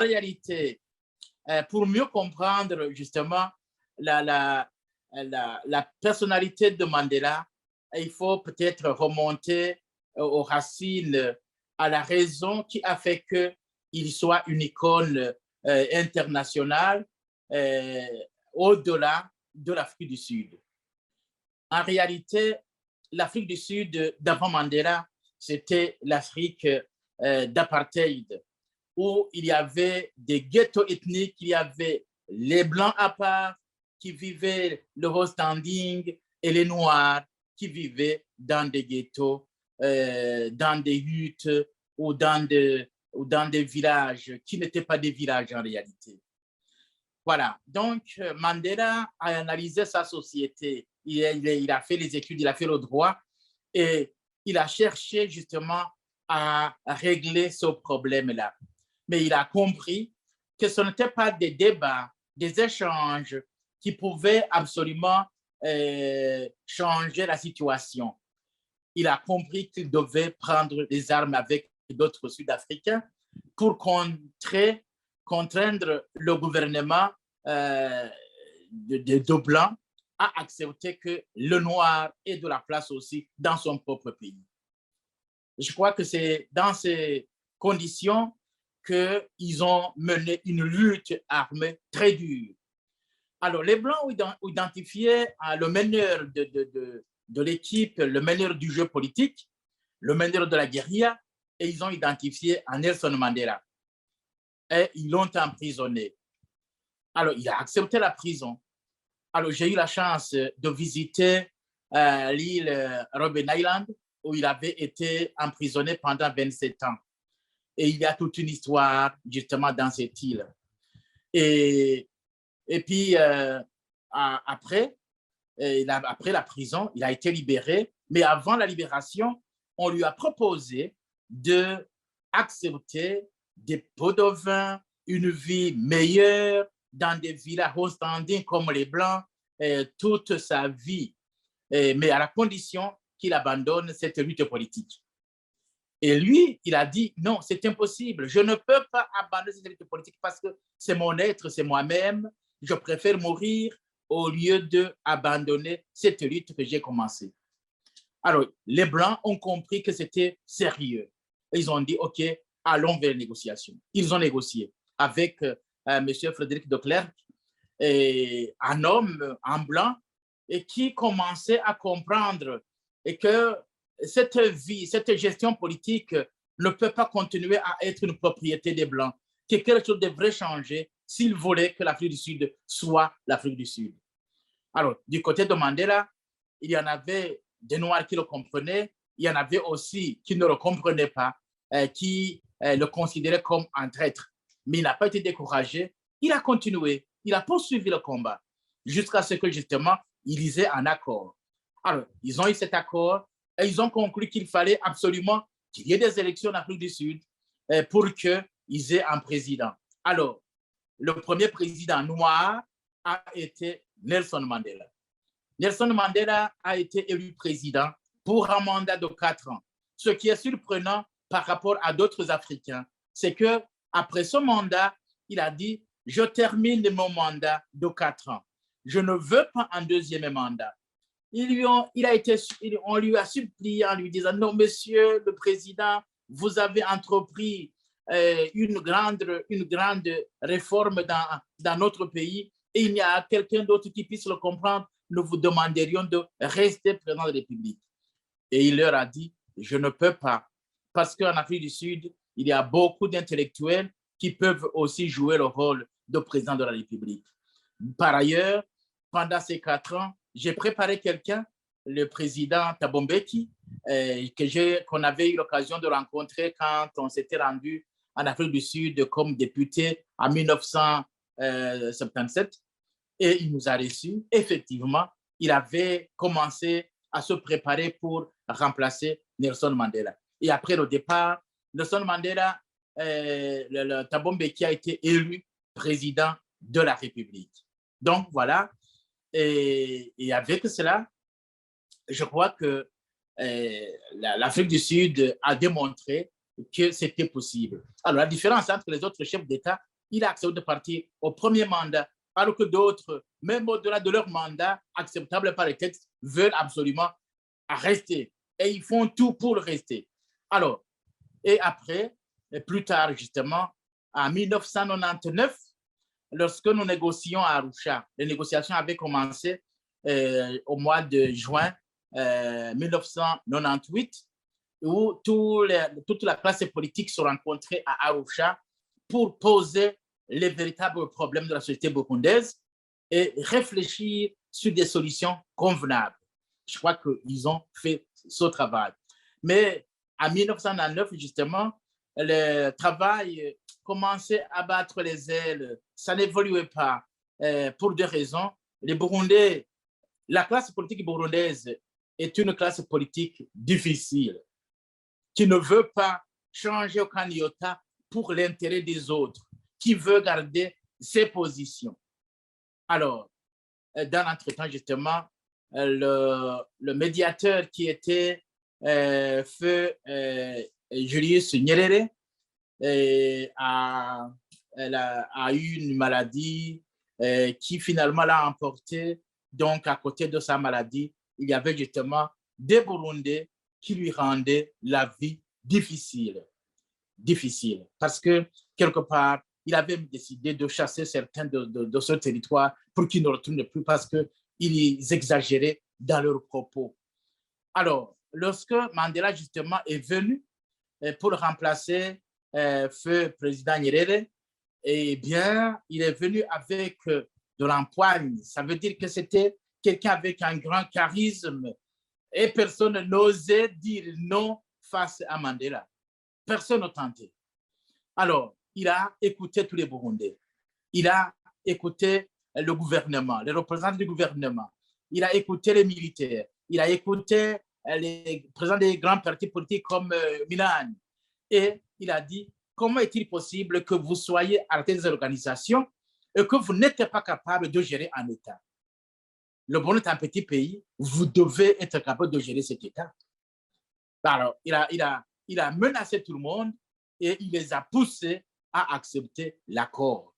réalité, pour mieux comprendre justement la personnalité de Mandela, il faut peut-être remonter aux racines, à la raison qui a fait qu'il soit une icône internationale au-delà de l'Afrique du Sud. En réalité, l'Afrique du Sud, d'avant Mandela, c'était l'Afrique d'apartheid, où il y avait des ghettos ethniques, il y avait les Blancs à part qui vivaient le haut standing et les Noirs qui vivaient dans des ghettos, dans des huttes ou dans des villages qui n'étaient pas des villages en réalité. Voilà, donc Mandela a analysé sa société, il a fait les études, il a fait le droit et il a cherché justement à régler ce problème-là. Mais il a compris que ce n'était pas des débats, des échanges qui pouvaient absolument changer la situation. Il a compris qu'il devait prendre les armes avec d'autres Sud-Africains pour contraindre le gouvernement de Blanc à accepter que le noir ait de la place aussi dans son propre pays. Je crois que c'est dans ces conditions qu'ils ont mené une lutte armée très dure. Alors, les Blancs ont identifié le meneur de l'équipe, le meneur du jeu politique, le meneur de la guérilla, et ils ont identifié Nelson Mandela. Et ils l'ont emprisonné. Alors, il a accepté la prison. Alors, j'ai eu la chance de visiter l'île Robben Island, où il avait été emprisonné pendant 27 ans. Et il y a toute une histoire, justement, dans cette île. Et puis, après la prison, il a été libéré. Mais avant la libération, on lui a proposé d'accepter des pots de vin, une vie meilleure dans des villages haut standing comme les Blancs, toute sa vie, mais à la condition qu'il abandonne cette lutte politique. Et lui, il a dit, non, c'est impossible, je ne peux pas abandonner cette lutte politique parce que c'est mon être, c'est moi-même, je préfère mourir au lieu d'abandonner cette lutte que j'ai commencée. Alors, les Blancs ont compris que c'était sérieux. Ils ont dit, OK, allons vers les négociations. Ils ont négocié avec M. Frédéric de Klerk, un homme en blanc, et qui commençait à comprendre que cette vie, cette gestion politique ne peut pas continuer à être une propriété des Blancs, que quelque chose devrait changer s'ils voulaient que l'Afrique du Sud soit l'Afrique du Sud. Alors, du côté de Mandela, il y en avait des Noirs qui le comprenaient, il y en avait aussi qui ne le comprenaient pas, qui le considéraient comme un traître. Mais il n'a pas été découragé, il a continué, il a poursuivi le combat jusqu'à ce que justement, ils aient un accord. Alors, ils ont eu cet accord et ils ont conclu qu'il fallait absolument qu'il y ait des élections en Afrique du Sud pour qu'ils aient un président. Alors, le premier président noir a été Nelson Mandela. Nelson Mandela a été élu président pour un mandat de 4 ans. Ce qui est surprenant par rapport à d'autres Africains, c'est qu'après ce mandat, il a dit « Je termine mon mandat de 4 ans. Je ne veux pas un deuxième mandat. » On lui a supplié en lui disant « Non, monsieur le président, vous avez entrepris une grande réforme dans notre pays et il y a quelqu'un d'autre qui puisse le comprendre. Nous vous demanderions de rester président de la République. » Et il leur a dit « Je ne peux pas. » Parce qu'en Afrique du Sud, il y a beaucoup d'intellectuels qui peuvent aussi jouer le rôle de président de la République. Par ailleurs, pendant ces 4 ans, j'ai préparé quelqu'un, le président Thabo Mbeki, qu'on avait eu l'occasion de rencontrer quand on s'était rendu en Afrique du Sud comme député en 1977. Et il nous a reçus. Effectivement, il avait commencé à se préparer pour remplacer Nelson Mandela. Et après le départ, Nelson Mandela, Thabo Mbeki a été élu président de la République. Donc voilà, et avec cela, je crois que l'Afrique du Sud a démontré que c'était possible. Alors la différence entre les autres chefs d'État il a accepté de partir au premier mandat, alors que d'autres, même au-delà de leur mandat, acceptable par les textes, veulent absolument rester. Et ils font tout pour rester. Alors, et après, et plus tard justement, en 1999, lorsque nous négocions à Arusha, les négociations avaient commencé au mois de juin 1998, où toute la classe politique se rencontrait à Arusha pour poser les véritables problèmes de la société burundaise et réfléchir sur des solutions convenables. Je crois qu'ils ont fait ce travail. Mais en 1909, justement, le travail commençait à battre les ailes. Ça n'évoluait pas pour deux raisons. Les Burundais, la classe politique burundaise est une classe politique difficile qui ne veut pas changer aucun iota pour l'intérêt des autres, qui veut garder ses positions. Alors, dans l'entretemps, justement, le médiateur qui était feu Julius Nyerere a eu une maladie qui finalement l'a emporté. Donc, à côté de sa maladie, il y avait justement des Burundais qui lui rendaient la vie difficile. Difficile. Parce que, quelque part, il avait décidé de chasser certains de ce territoire pour qu'ils ne retournent plus parce qu'ils exagéraient dans leurs propos. Alors, lorsque Mandela, justement, est venu pour remplacer feu président Nyerere, eh bien, il est venu avec de l'empoigne. Ça veut dire que c'était quelqu'un avec un grand charisme et personne n'osait dire non face à Mandela. Personne n'a tenté. Alors, il a écouté tous les Burundais. Il a écouté le gouvernement, les représentants du gouvernement. Il a écouté les militaires. Il a écouté les présidents des grands partis politiques comme Milan. Et il a dit, comment est-il possible que vous soyez à la tête des organisations et que vous n'êtes pas capable de gérer un État? Le Burundi est un petit pays, vous devez être capable de gérer cet État. Alors, il a menacé tout le monde et il les a poussés à accepter l'accord.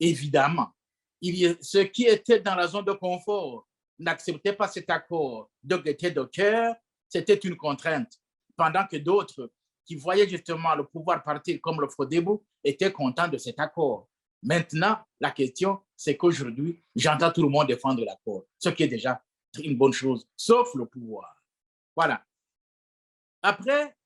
Évidemment, ceux qui étaient dans la zone de confort n'acceptaient pas cet accord de gaieté de cœur, c'était une contrainte. Pendant que d'autres qui voyaient justement le pouvoir partir comme le Frodébu étaient contents de cet accord. Maintenant, la question, c'est qu'aujourd'hui, j'entends tout le monde défendre l'accord, ce qui est déjà une bonne chose, sauf le pouvoir. Voilà. Après,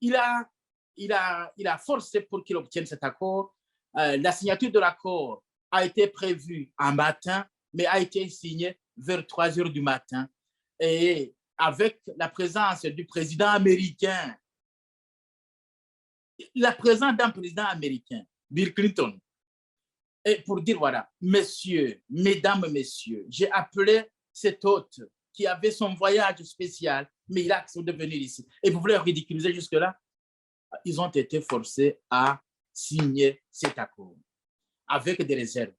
il a forcé pour qu'il obtienne cet accord. La signature de l'accord a été prévue un matin, mais a été signée vers 3 heures du matin. Et avec la présence du président américain, la présence d'un président américain, Bill Clinton, et pour dire, voilà, messieurs, mesdames, messieurs, j'ai appelé cet hôte qui avait son voyage spécial, mais il a accepté de venir ici. Et vous voulez ridiculiser jusque-là? Ils ont été forcés à signer cet accord avec des réserves.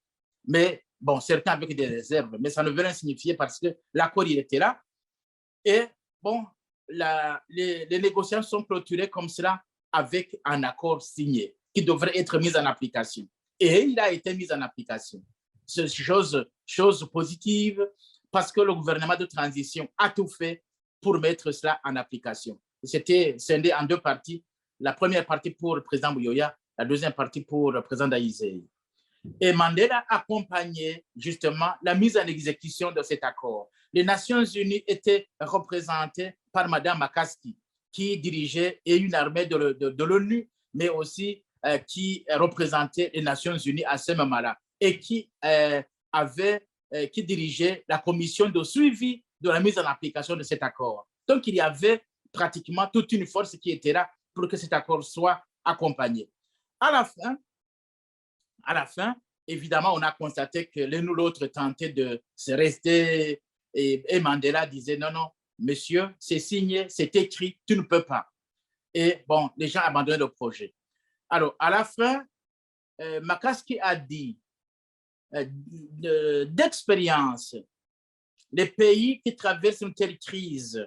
Mais bon, certains avec des réserves, mais ça ne veut rien signifier parce que l'accord, il était là. Et bon, les négociations sont clôturées comme cela avec un accord signé qui devrait être mis en application. Et il a été mis en application. C'est chose positive parce que le gouvernement de transition a tout fait pour mettre cela en application. C'était scindé en deux parties. La première partie pour le président Buyoya, la deuxième partie pour le président Daïzé. Et Mandela accompagnait justement la mise en exécution de cet accord. Les Nations Unies étaient représentées par Mme Makaski, qui dirigeait une armée de l'ONU, mais aussi qui représentait les Nations Unies à ce moment-là et qui dirigeait la commission de suivi de la mise en application de cet accord. Donc, il y avait pratiquement toute une force qui était là pour que cet accord soit accompagné. À la fin, évidemment, on a constaté que l'un ou l'autre tentait de se rester et Mandela disait non, non, monsieur, c'est signé, c'est écrit, tu ne peux pas. Et bon, les gens abandonnaient le projet. Alors, à la fin, Makaski a dit d'expérience, les pays qui traversent une telle crise,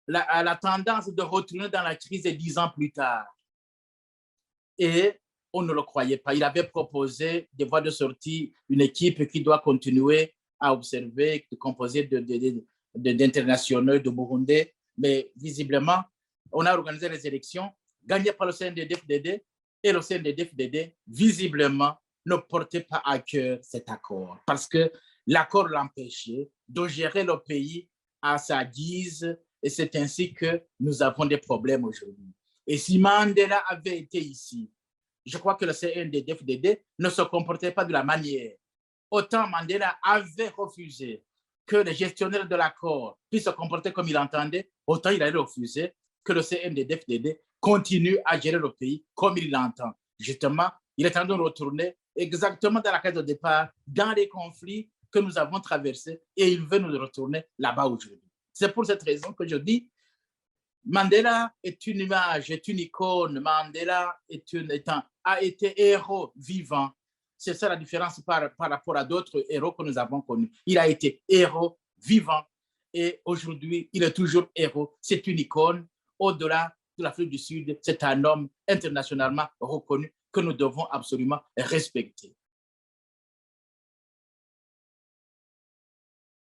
la tendance de retourner dans la crise 10 ans plus tard. Et on ne le croyait pas. Il avait proposé des voies de sortie, une équipe qui doit continuer à observer, composée d'internationaux de Burundi, mais visiblement, on a organisé les élections gagnées par le CNDD-FDD et le CNDD-FDD, visiblement, ne portait pas à cœur cet accord parce que l'accord l'empêchait de gérer le pays à sa guise et c'est ainsi que nous avons des problèmes aujourd'hui. Et si Mandela avait été ici, je crois que le CNDD-FDD ne se comportait pas de la manière. Autant Mandela avait refusé que les gestionnaires de l'accord puissent se comporter comme il entendait, autant il a refusé que le CNDD-FDD continue à gérer le pays comme il l'entend. Justement, il est en train de retourner exactement dans la case de départ, dans les conflits que nous avons traversés, et il veut nous retourner là-bas aujourd'hui. C'est pour cette raison que je dis, Mandela est une image, est une icône. Mandela a été héros vivant. C'est ça la différence par rapport à d'autres héros que nous avons connus. Il a été héros vivant et aujourd'hui, il est toujours héros. C'est une icône. Au-delà de l'Afrique du Sud, c'est un homme internationalement reconnu que nous devons absolument respecter.